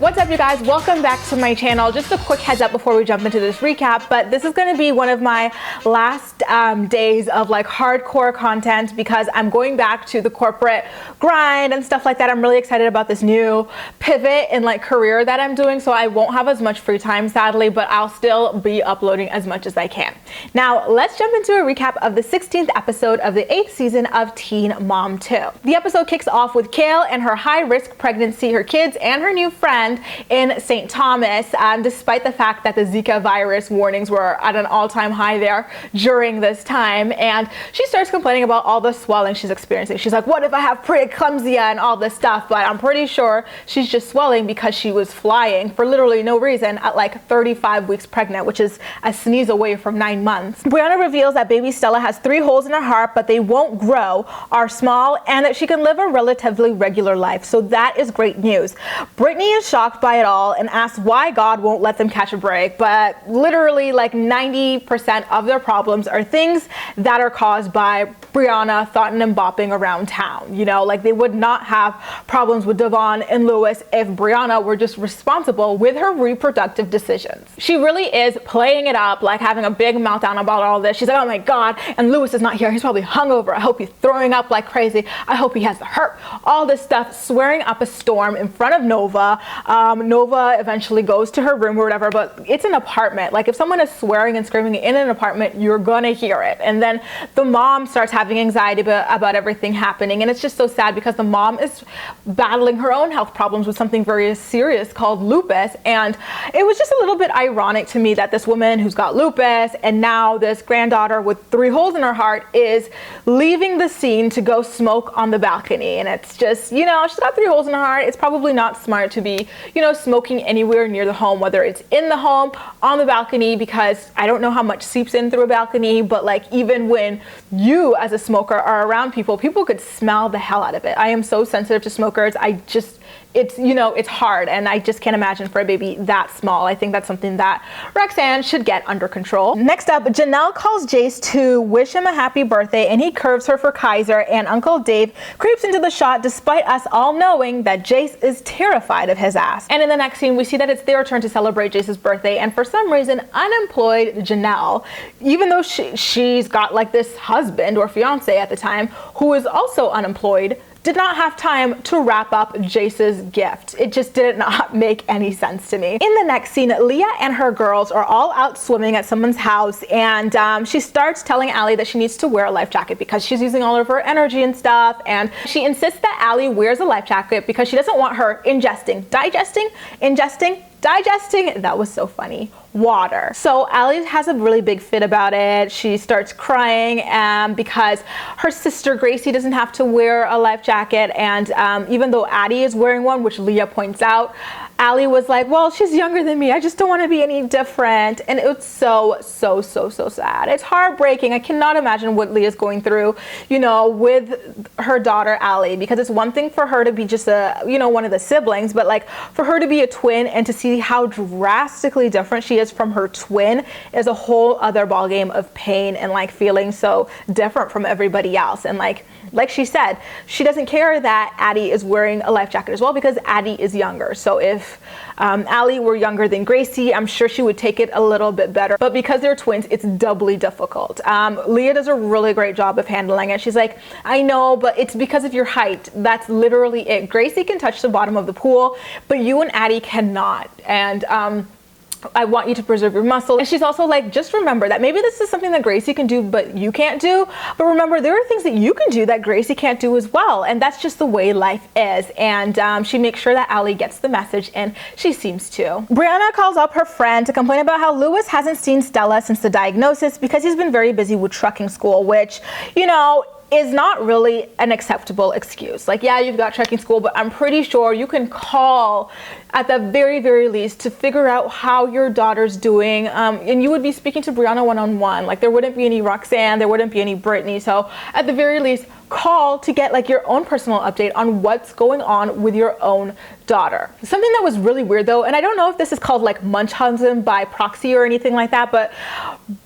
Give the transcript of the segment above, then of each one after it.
What's up, you guys? Welcome back to my channel. Just a quick heads up before we jump into this recap, but this is going to be one of my last days of like hardcore content because I'm going back to the corporate grind and stuff like that. I'm really excited about this new pivot in like career that I'm doing, so I won't have as much free time sadly, but I'll still be uploading as much as I can. Now let's jump into a recap of the 16th episode of the 8th season of Teen Mom 2. The episode kicks off with Kail and her high-risk pregnancy, her kids, and her new friend in St. Thomas, despite the fact that the Zika virus warnings were at an all-time high there during this time. And she starts complaining about all the swelling she's experiencing. She's like, what if I have preeclampsia and all this stuff? But I'm pretty sure she's just swelling because she was flying for literally no reason at like 35 weeks pregnant, which is a sneeze away from 9 months. Briana reveals that baby Stella has 3 holes in her heart, but they won't grow, are small, and that she can live a relatively regular life. So that is great news. Brittany is shocked by it all and asks why God won't let them catch a break, but literally like 90% of their problems are things that are caused by Briana thoughting and bopping around town. You know, like they would not have problems with Devon and Lewis if Briana were just responsible with her reproductive decisions. She really is playing it up, like having a big meltdown about all this. She's like, oh my God, and Lewis is not here. He's probably hungover. I hope he's throwing up like crazy. I hope he has the hurt. All this stuff, swearing up a storm in front of Nova. Nova eventually goes to her room or whatever, but it's an apartment. Like if someone is swearing and screaming in an apartment, you're gonna hear it. And then the mom starts having anxiety about everything happening. And it's just so sad because the mom is battling her own health problems with something very serious called lupus. And it was just a little bit ironic to me that this woman who's got lupus and now this granddaughter with 3 holes in her heart is leaving the scene to go smoke on the balcony. And it's just, you know, she's got 3 holes in her heart. It's probably not smart to be, you know, smoking anywhere near the home, whether it's in the home, on the balcony, because I don't know how much seeps in through a balcony, but like even when you as a smoker are around people could smell the hell out of it. I am so sensitive to smokers. It's, you know, it's hard, and I just can't imagine for a baby that small. I think that's something that Roxanne should get under control. Next up, Janelle calls Jace to wish him a happy birthday, and he curves her for Kaiser, and Uncle Dave creeps into the shot despite us all knowing that Jace is terrified of his ass. And in the next scene, we see that it's their turn to celebrate Jace's birthday, and for some reason, unemployed Janelle, even though she's got like this husband or fiance at the time who is also unemployed, did not have time to wrap up Jace's gift. It just did not make any sense to me. In the next scene, Leah and her girls are all out swimming at someone's house, and she starts telling Allie that she needs to wear a life jacket because she's using all of her energy and stuff, and she insists that Allie wears a life jacket because she doesn't want her digesting, that was so funny, water. So Allie has a really big fit about it. She starts crying because her sister Gracie doesn't have to wear a life jacket, and even though Addie is wearing one, which Leah points out, Allie was like, well, she's younger than me. I just don't want to be any different. And it's so sad. It's heartbreaking. I cannot imagine what Leah's going through, you know, with her daughter Allie, because it's one thing for her to be just a, you know, one of the siblings, but like for her to be a twin and to see how drastically different she is from her twin is a whole other ballgame of pain and like feeling so different from everybody else. And like she said, she doesn't care that Addie is wearing a life jacket as well because Addie is younger. So if Allie were younger than Gracie, I'm sure she would take it a little bit better. But because they're twins, it's doubly difficult. Leah does a really great job of handling it. She's like, I know, but it's because of your height. That's literally it. Gracie can touch the bottom of the pool, but you and Addie cannot. And I want you to preserve your muscle. And she's also like, just remember that maybe this is something that Gracie can do, but you can't do. But remember, there are things that you can do that Gracie can't do as well. And that's just the way life is. And she makes sure that Allie gets the message, and she seems to. Briana calls up her friend to complain about how Lewis hasn't seen Stella since the diagnosis because he's been very busy with trucking school, which, you know, is not really an acceptable excuse. Like, yeah, you've got trucking school, but I'm pretty sure you can call at the very least to figure out how your daughter's doing. And you would be speaking to Briana one-on-one. Like there wouldn't be any Roxanne, there wouldn't be any Brittany. So at the very least, call to get like your own personal update on what's going on with your own daughter. Something that was really weird though, and I don't know if this is called like Munchausen by proxy or anything like that, but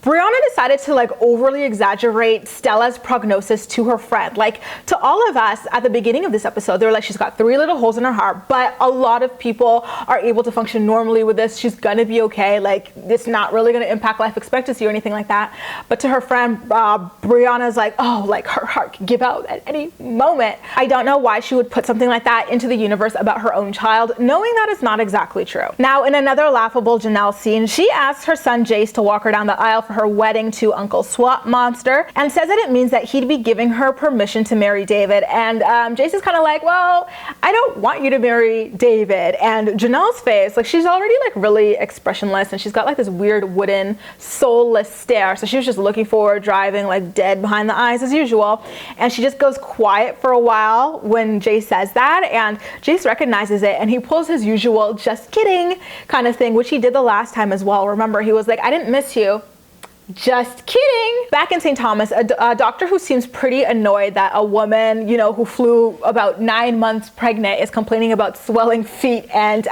Briana decided to like overly exaggerate Stellas Prognosis to her friend. Like, to all of us at the beginning of this episode, they were like, she's got 3 little holes in her heart, but a lot of people are able to function normally with this. She's gonna be okay. Like, it's not really gonna impact life expectancy or anything like that. But to her friend, Briana's like, oh, like her heart could give out at any moment. I don't know why she would put something like that into the universe about her own child, knowing that it's not exactly true. Now, in another laughable Janelle scene, she asks her son Jace to walk her down the aisle for her wedding to Uncle Swap Monster, and says that it means that he'd be giving her permission to marry David. And Jace is kind of like, well, I don't want you to marry David. And Janelle's face, like, she's already like really expressionless, and she's got like this weird wooden soulless stare. So she was just looking forward, driving like dead behind the eyes as usual. And she just goes quiet for a while when Jace says that, and Jace recognizes it, and he pulls his usual just kidding kind of thing, which he did the last time as well. Remember, he was like, I didn't miss you. Just kidding. Back in St. Thomas, a doctor who seems pretty annoyed that a woman, you know, who flew about 9 months pregnant is complaining about swelling feet and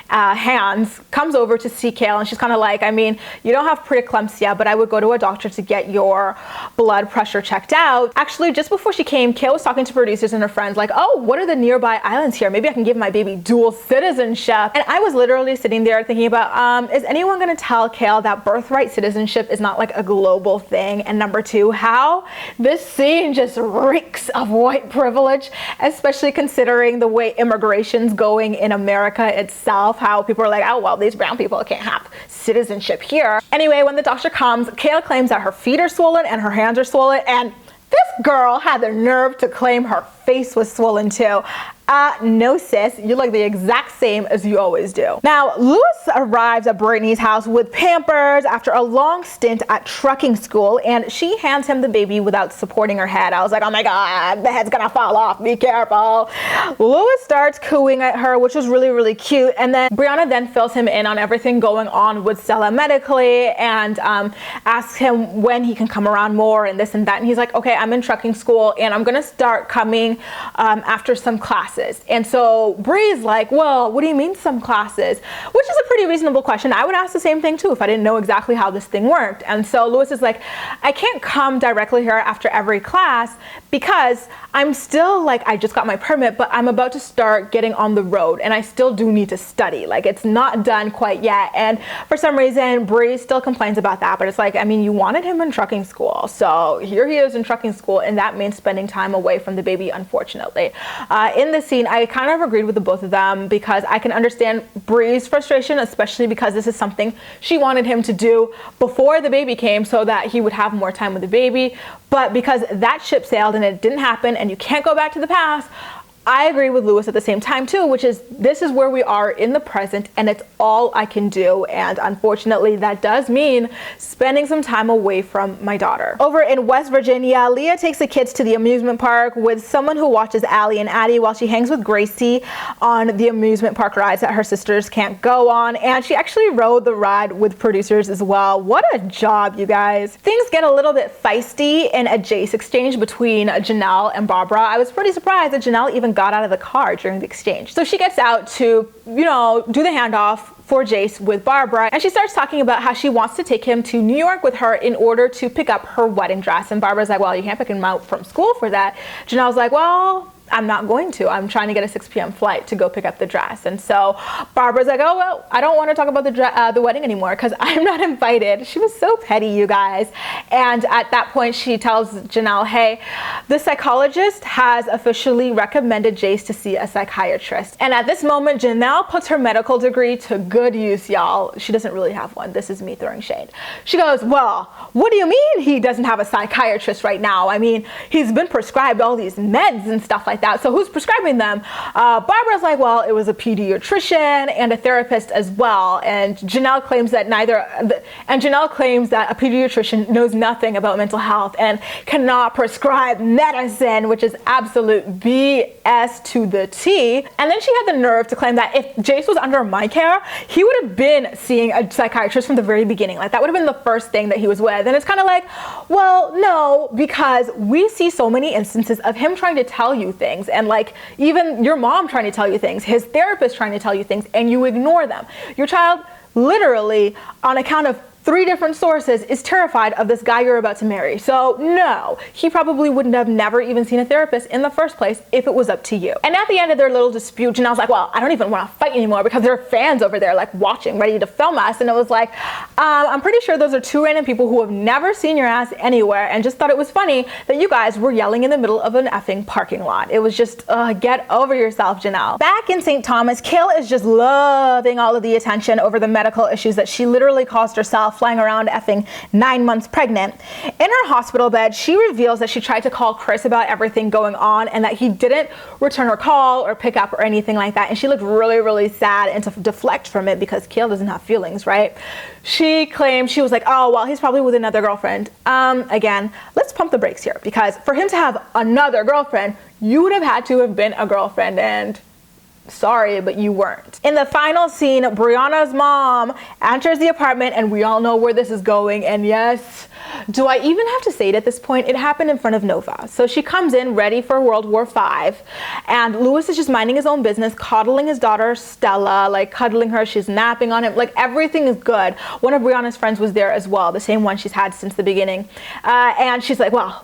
hands, comes over to see Kailyn, and she's kind of like, I mean, you don't have preeclampsia, but I would go to a doctor to get your blood pressure checked out. Actually, just before she came, Kailyn was talking to producers and her friends like, oh, what are the nearby islands here? Maybe I can give my baby dual citizenship. And I was literally sitting there thinking about, is anyone going to tell Kailyn that birthright citizenship is not like a global thing? And number 2, how this scene just reeks of white privilege, especially considering the way immigration's going in America itself, how people are like, oh, well, these brown people can't have citizenship here. Anyway, when the doctor comes, Kailyn claims that her feet are swollen and her hands are swollen, and this girl had the nerve to claim her face was swollen too. No sis, you look the exact same as you always do. Now, Lewis arrives at Brittany's house with Pampers after a long stint at trucking school, and she hands him the baby without supporting her head. I was like, oh my God, the head's gonna fall off, be careful. Lewis starts cooing at her, which was really, really cute. And then Briana then fills him in on everything going on with Stella medically, and asks him when he can come around more and this and that. And he's like, okay, I'm in trucking school and I'm gonna start coming after some classes. And so Bree's like, well, what do you mean some classes? Which is a pretty reasonable question. I would ask the same thing too if I didn't know exactly how this thing worked. And so Lewis is like, I can't come directly here after every class because I'm still like, I just got my permit, but I'm about to start getting on the road and I still do need to study. Like, it's not done quite yet. And for some reason, Bree still complains about that, but it's like, I mean, you wanted him in trucking school. So here he is in trucking school, and that means spending time away from the baby, unfortunately. In this scene, I kind of agreed with the both of them because I can understand Bree's frustration, especially because this is something she wanted him to do before the baby came so that he would have more time with the baby. But because that ship sailed and it didn't happen and you can't go back to the past, I agree with Lewis at the same time too, which is this is where we are in the present and it's all I can do. And unfortunately, that does mean spending some time away from my daughter. Over in West Virginia, Leah takes the kids to the amusement park with someone who watches Allie and Addie while she hangs with Gracie on the amusement park rides that her sisters can't go on. And she actually rode the ride with producers as well. What a job, you guys. Things get a little bit feisty in a Jace exchange between Janelle and Barbara. I was pretty surprised that Janelle even got out of the car during the exchange. So she gets out to, you know, do the handoff for Jace with Barbara, and she starts talking about how she wants to take him to New York with her in order to pick up her wedding dress. And Barbara's like, well, you can't pick him out from school for that. Janelle's like, well, I'm not going to. I'm trying to get a 6 p.m. flight to go pick up the dress. And so Barbara's like, oh, well, I don't want to talk about the wedding anymore because I'm not invited. She was so petty, you guys. And at that point, she tells Janelle, hey, the psychologist has officially recommended Jace to see a psychiatrist. And at this moment, Janelle puts her medical degree to good use, y'all. She doesn't really have one. This is me throwing shade. She goes, well, what do you mean he doesn't have a psychiatrist right now? I mean, he's been prescribed all these meds and stuff like like that. So who's prescribing them? Barbara's like, well, it was a pediatrician and a therapist as well. And Janelle claims that a pediatrician knows nothing about mental health and cannot prescribe medicine, which is absolute BS to the T. And then she had the nerve to claim that if Jace was under my care, he would have been seeing a psychiatrist from the very beginning. Like that would have been the first thing that he was with. And it's kind of like, well, no, because we see so many instances of him trying to tell you things, and like even your mom trying to tell you things, his therapist trying to tell you things, and you ignore them. Your child literally, on account of 3 different sources, is terrified of this guy you're about to marry. So no, he probably wouldn't have never even seen a therapist in the first place if it was up to you. And at the end of their little dispute, Janelle's like, well, I don't even want to fight anymore because there are fans over there like watching, ready to film us. And it was like, I'm pretty sure those are 2 random people who have never seen your ass anywhere and just thought it was funny that you guys were yelling in the middle of an effing parking lot. It was just, get over yourself, Janelle. Back in St. Thomas, Kail is just loving all of the attention over the medical issues that she literally caused herself, flying around effing 9 months pregnant. In her hospital bed, she reveals that she tried to call Chris about everything going on and that he didn't return her call or pick up or anything like that. And she looked really, really sad and to deflect from it because Kail doesn't have feelings, right? She claimed, she was like, oh, well, he's probably with another girlfriend. Again, let's pump the brakes here, because for him to have another girlfriend, you would have had to have been a girlfriend, and sorry, but you weren't. In the final scene, Briana's mom enters the apartment, and we all know where this is going. And yes, do I even have to say it at this point? It happened in front of Nova. So she comes in ready for World War V, and Louis is just minding his own business, coddling his daughter Stella, like cuddling her. She's napping on him, like everything is good. One of Briana's friends was there as well, the same one she's had since the beginning. And she's like, well,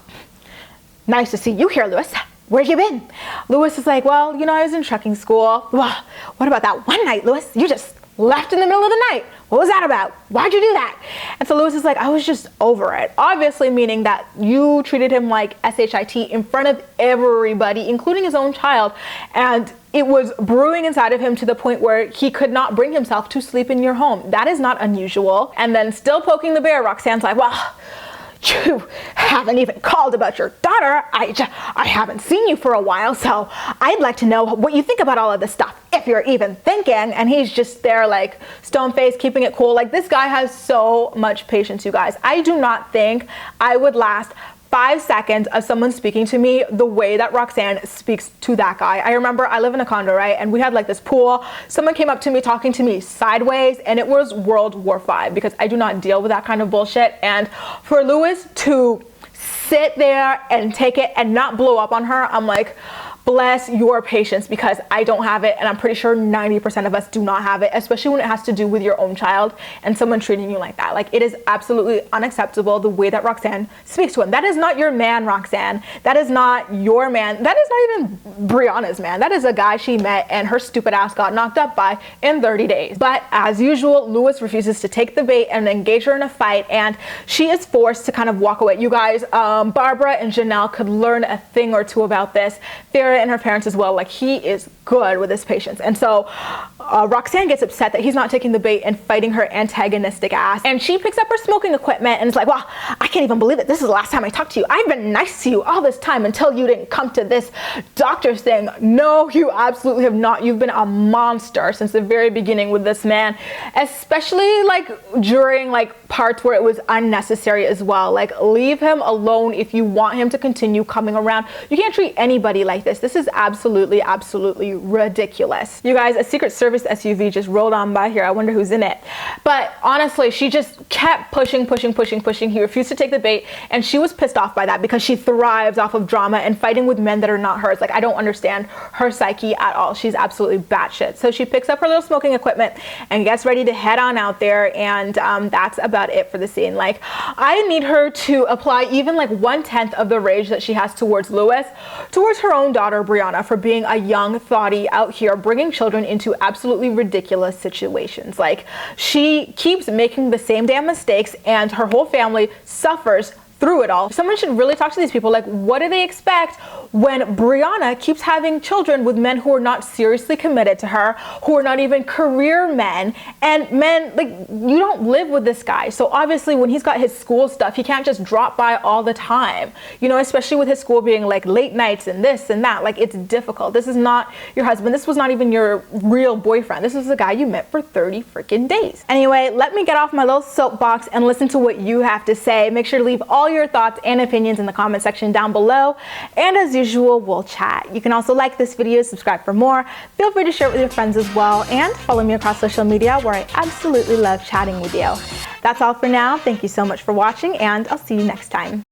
nice to see you here, Louis. Where you been? Louis is like, well, you know, I was in trucking school. Well, what about that one night, Louis? You just left in the middle of the night. What was that about? Why'd you do that? And so Louis is like, I was just over it. Obviously meaning that you treated him like SHIT in front of everybody, including his own child. And it was brewing inside of him to the point where he could not bring himself to sleep in your home. That is not unusual. And then still poking the bear, Roxanne's like, well, you haven't even called about your daughter. I haven't seen you for a while, so I'd like to know what you think about all of this stuff, if you're even thinking. And he's just there like stone-faced, keeping it cool. Like, this guy has so much patience, you guys. I do not think I would last 5 seconds of someone speaking to me the way that Roxanne speaks to that guy. I remember I live in a condo, right? And we had like this pool. Someone came up to me talking to me sideways, and it was World War V, because I do not deal with that kind of bullshit. And for Louis to sit there and take it and not blow up on her, I'm like, bless your patience, because I don't have it, and I'm pretty sure 90% of us do not have it, especially when it has to do with your own child and someone treating you like that. Like, it is absolutely unacceptable the way that Roxanne speaks to him. That is not your man, Roxanne. That is not your man. That is not even Briana's man. That is a guy she met and her stupid ass got knocked up by in 30 days. But as usual, Louis refuses to take the bait and engage her in a fight, and she is forced to kind of walk away. You guys, Barbara and Janelle could learn a thing or two about this. Farrah and her parents as well. Like, he is good with his patience. And so Roxanne gets upset that he's not taking the bait and fighting her antagonistic ass. And she picks up her smoking equipment and is like, well, I can't even believe it. This is the last time I talked to you. I've been nice to you all this time until you didn't come to this doctor's thing. No, you absolutely have not. You've been a monster since the very beginning with this man, especially like during like parts where it was unnecessary as well. Like, leave him alone if you want him to continue coming around. You can't treat anybody like this. This is absolutely, absolutely ridiculous. You guys, a Secret Service SUV just rolled on by here. I wonder who's in it. But honestly, she just kept pushing. He refused to take the bait, and she was pissed off by that because she thrives off of drama and fighting with men that are not hers. Like, I don't understand her psyche at all. She's absolutely batshit. So she picks up her little smoking equipment and gets ready to head on out there, and that's about it for the scene. Like, I need her to apply even like 1/10 of the rage that she has towards Louis, towards her own daughter Briana, for being a young thotty out here bringing children into absolutely ridiculous situations. Like, she keeps making the same damn mistakes, and her whole family suffers through it all. Someone should really talk to these people. Like, what do they expect when Briana keeps having children with men who are not seriously committed to her, who are not even career men, and men, like, you don't live with this guy. So obviously when he's got his school stuff, he can't just drop by all the time, you know, especially with his school being like late nights and this and that. Like, it's difficult. This is not your husband. This was not even your real boyfriend. This was the guy you met for 30 freaking days. Anyway, let me get off my little soapbox and listen to what you have to say. Make sure to leave all your thoughts and opinions in the comment section down below. And as usual, we'll chat. You can also like this video, subscribe for more. Feel free to share it with your friends as well, and follow me across social media where I absolutely love chatting with you. That's all for now. Thank you so much for watching, and I'll see you next time.